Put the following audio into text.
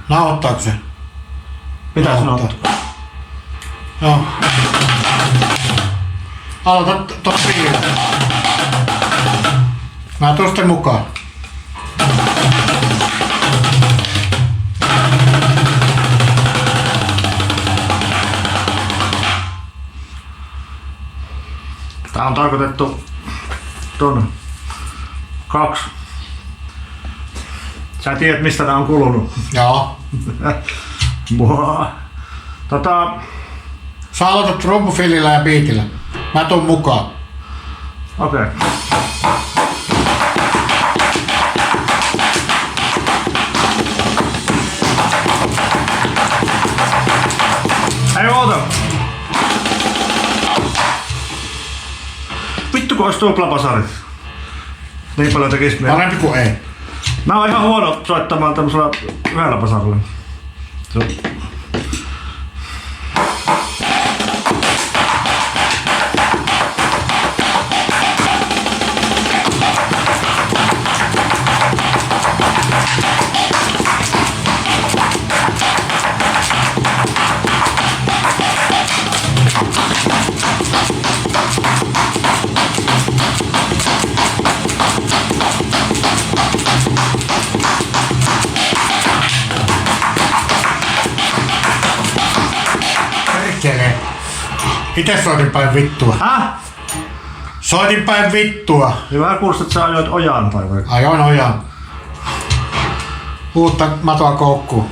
Nauhoittaako se? Mitä sinä otat? Joo. Aloita tosta piirre. Mä tuun sitten mukaan. Tää on tarkoitettu ton 2. Sä tiedät mistä tää on kulunut. Joo. Sä aloitat trumpufilillä ja biitillä. Mä tuun mukaan. Okei. Hei oota! Vittu kun ois tuplapasarit. Niin paljon tekis ne. Parempi kuin ei. Mä oon ihan huono soittamaan tämmösellä yhdellä pasarilla. Perkele. Ite soitin päin vittua. Häh? Soitin päin vittua. Hyvä kuulostaa, että sä ajoit ojaan tai vai? Ajoin ojaan. Uutta matoa koukkuun.